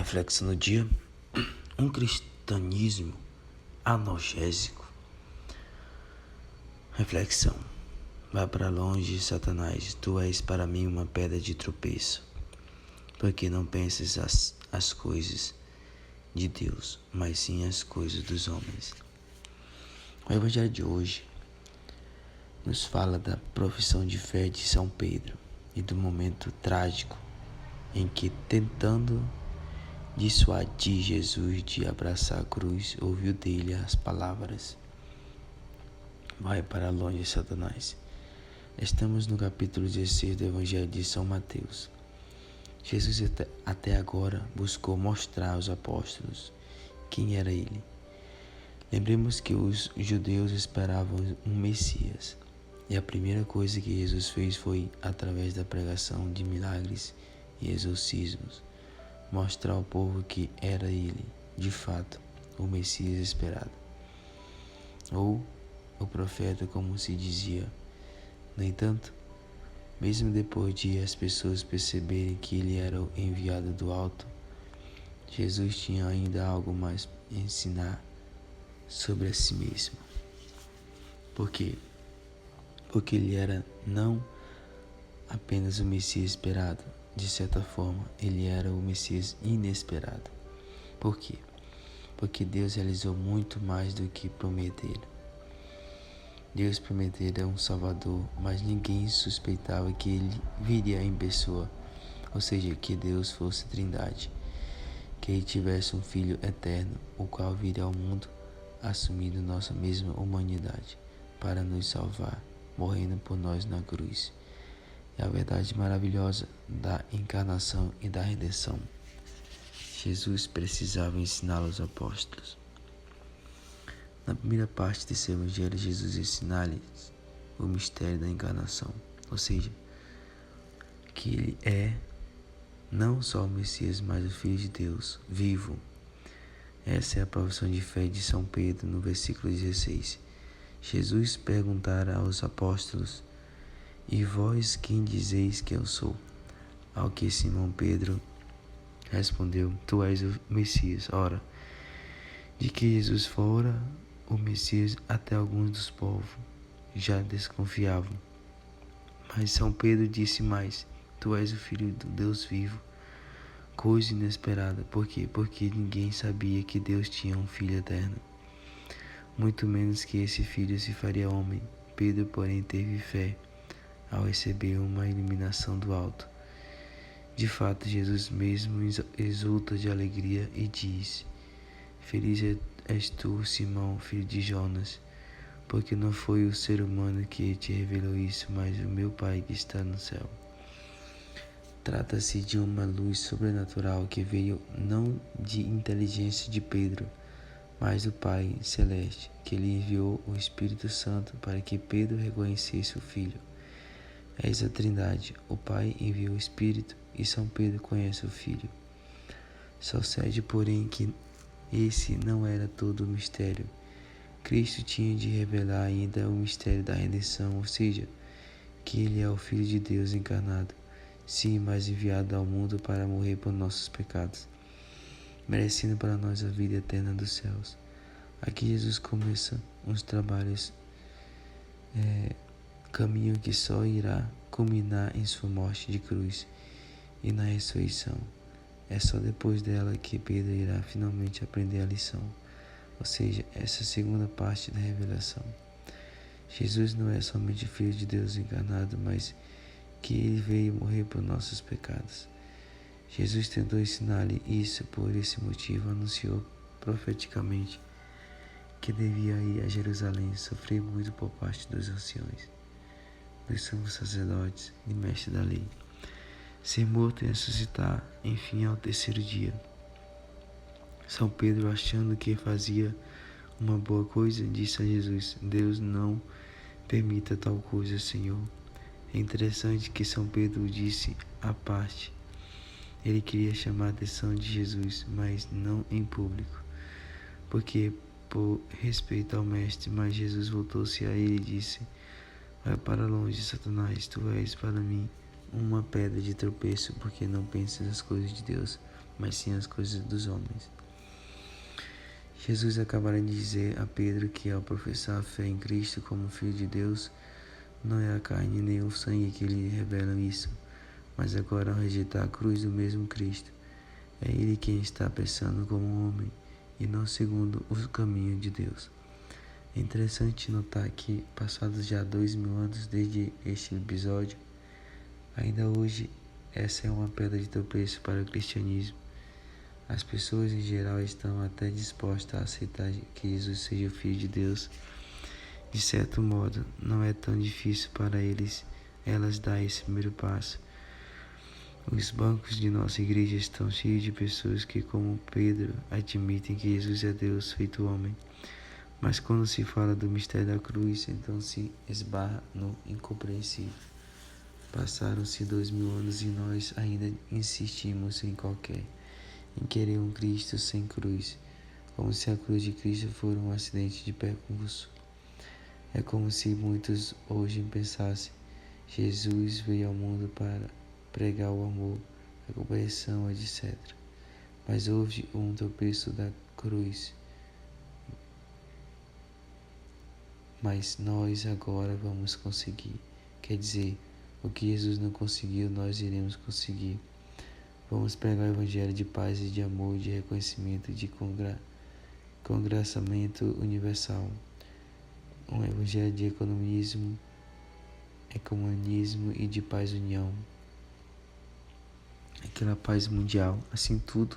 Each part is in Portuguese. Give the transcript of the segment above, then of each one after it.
Reflexão do dia: um cristianismo analgésico. Reflexão: vá para longe, Satanás, tu és para mim uma pedra de tropeço, porque não pensas as coisas de Deus, mas sim as coisas dos homens. O evangelho de hoje nos fala da profissão de fé de São Pedro e do momento trágico em que, tentando dissuadir Jesus de abraçar a cruz, ouviu dele as palavras: vai para longe, Satanás. Estamos no capítulo 16 do Evangelho de São Mateus. Jesus até agora buscou mostrar aos apóstolos quem era ele. Lembremos que os judeus esperavam um Messias, e a primeira coisa que Jesus fez foi, através da pregação de milagres e exorcismos, mostrar ao povo que era ele, de fato, o Messias esperado, ou o profeta, como se dizia. No entanto, mesmo depois de as pessoas perceberem que ele era o enviado do alto, Jesus tinha ainda algo mais a ensinar sobre a si mesmo. Por quê? Porque ele era não apenas o Messias esperado, de certa forma, ele era o Messias inesperado. Por quê? Porque Deus realizou muito mais do que prometer. Deus prometera um Salvador, mas ninguém suspeitava que ele viria em pessoa, ou seja, que Deus fosse Trindade, que ele tivesse um Filho eterno, o qual viria ao mundo assumindo nossa mesma humanidade para nos salvar, morrendo por nós na cruz. É a verdade maravilhosa da encarnação e da redenção. Jesus precisava ensinar aos apóstolos. Na primeira parte desse evangelho, Jesus ensina-lhes o mistério da encarnação, ou seja, que ele é não só o Messias, mas o Filho de Deus, vivo. Essa é a profissão de fé de São Pedro no versículo 16. Jesus perguntara aos apóstolos: e vós quem dizeis que eu sou? Ao que Simão Pedro respondeu: tu és o Messias. Ora, de que Jesus fora o Messias, até alguns dos povos já desconfiavam. Mas São Pedro disse mais: tu és o Filho do Deus vivo. Coisa inesperada. Por quê? Porque ninguém sabia que Deus tinha um Filho eterno, muito menos que esse Filho se faria homem. Pedro, porém, teve fé ao receber uma iluminação do alto. De fato, Jesus mesmo exulta de alegria e diz: feliz és tu, Simão, filho de Jonas, porque não foi o ser humano que te revelou isso, mas o meu Pai que está no céu. Trata-se de uma luz sobrenatural que veio não de inteligência de Pedro, mas do Pai Celeste, que lhe enviou o Espírito Santo para que Pedro reconhecesse o Filho. Eis a Trindade: o Pai enviou o Espírito e São Pedro conhece o Filho. Sucede, porém, que esse não era todo o mistério. Cristo tinha de revelar ainda o mistério da redenção, ou seja, que ele é o Filho de Deus encarnado, sim, mas enviado ao mundo para morrer por nossos pecados, merecendo para nós a vida eterna dos céus. Aqui Jesus começa uns trabalhos, caminho que só irá culminar em sua morte de cruz e na ressurreição. É só depois dela que Pedro irá finalmente aprender a lição, ou seja, essa segunda parte da revelação. Jesus não é somente Filho de Deus encarnado, mas que ele veio morrer por nossos pecados. Jesus tentou ensinar-lhe isso, por esse motivo anunciou profeticamente que devia ir a Jerusalém, sofrer muito por parte dos anciões, dos sumos sacerdotes e mestres da lei, ser morto e ressuscitar, enfim, ao terceiro dia. São Pedro, achando que fazia uma boa coisa, disse a Jesus: Deus não permita tal coisa, Senhor. É interessante que São Pedro disse à parte. Ele queria chamar a atenção de Jesus, mas não em público, porque por respeito ao mestre. Mas Jesus voltou-se a ele e disse: vai para longe, Satanás, tu és para mim uma pedra de tropeço, porque não pensas as coisas de Deus, mas sim as coisas dos homens. Jesus acabara de dizer a Pedro que ao professar a fé em Cristo como Filho de Deus, não é a carne nem o sangue que lhe revelam isso, mas agora ao rejeitar a cruz do mesmo Cristo, é ele quem está pensando como um homem e não segundo o caminho de Deus. É interessante notar que, passados já 2000 anos desde este episódio, ainda hoje essa é uma pedra de tropeço para o cristianismo. As pessoas em geral estão até dispostas a aceitar que Jesus seja o Filho de Deus. De certo modo, não é tão difícil para elas dar esse primeiro passo. Os bancos de nossa igreja estão cheios de pessoas que, como Pedro, admitem que Jesus é Deus feito homem. Mas quando se fala do mistério da cruz, então se esbarra no incompreensível. Passaram-se 2000 anos e nós ainda insistimos em querer um Cristo sem cruz, como se a cruz de Cristo fosse um acidente de percurso. É como se muitos hoje pensassem: Jesus veio ao mundo para pregar o amor, a compreensão, etc. Mas houve um tropeço da cruz. Mas nós agora vamos conseguir. Quer dizer, o que Jesus não conseguiu, nós iremos conseguir. Vamos pregar o evangelho de paz e de amor, de reconhecimento, de congraçamento universal. Um evangelho de ecumenismo e de paz e união. Aquela paz mundial, assim tudo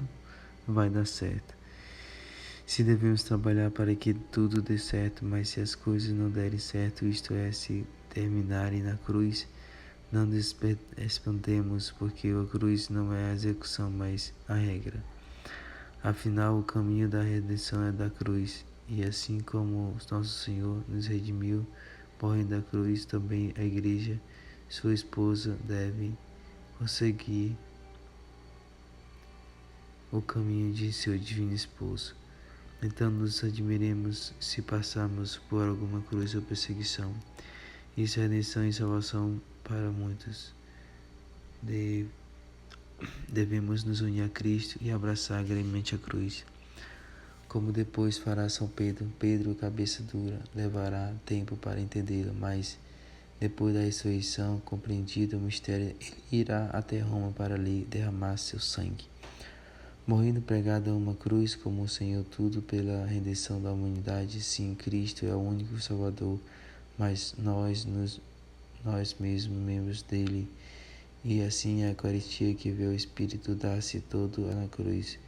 vai dar certo. Se devemos trabalhar para que tudo dê certo, mas se as coisas não derem certo, isto é, se terminarem na cruz, não espantemos, porque a cruz não é a execução, mas a regra. Afinal, o caminho da redenção é da cruz, e assim como nosso Senhor nos redimiu, morrendo da cruz, também a igreja, sua esposa, deve conseguir o caminho de seu divino esposo. Então nos admiremos se passarmos por alguma cruz ou perseguição. Isso é redenção e salvação para muitos. Devemos nos unir a Cristo e abraçar alegremente a cruz. Como depois fará São Pedro, cabeça dura, levará tempo para entendê-lo, mas depois da ressurreição, compreendido o mistério, ele irá até Roma para ali derramar seu sangue. Morrendo pregado a uma cruz como o Senhor tudo pela redenção da humanidade, sim, Cristo é o único Salvador, mas nós mesmos membros dele, e assim a Eucaristia que vê o Espírito dar-se todo na cruz,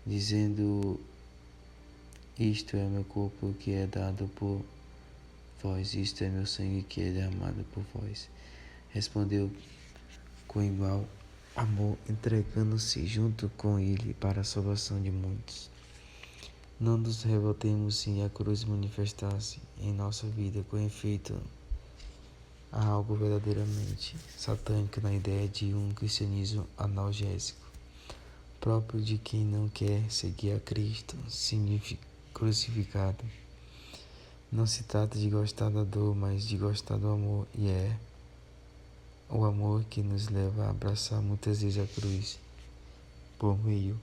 dizendo: isto é meu corpo que é dado por vós, isto é meu sangue que é derramado por vós. Respondeu com igual amor, entregando-se junto com ele para a salvação de muitos. Não nos revoltemos se a cruz manifestar-se em nossa vida, com efeito há algo verdadeiramente satânico na ideia de um cristianismo analgésico, próprio de quem não quer seguir a Cristo crucificado. Não se trata de gostar da dor, mas de gostar do amor, e é o amor que nos leva a abraçar muitas vezes a cruz, por meio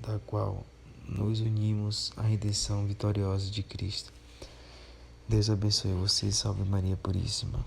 da qual nos unimos à redenção vitoriosa de Cristo. Deus abençoe você, salve Maria Puríssima.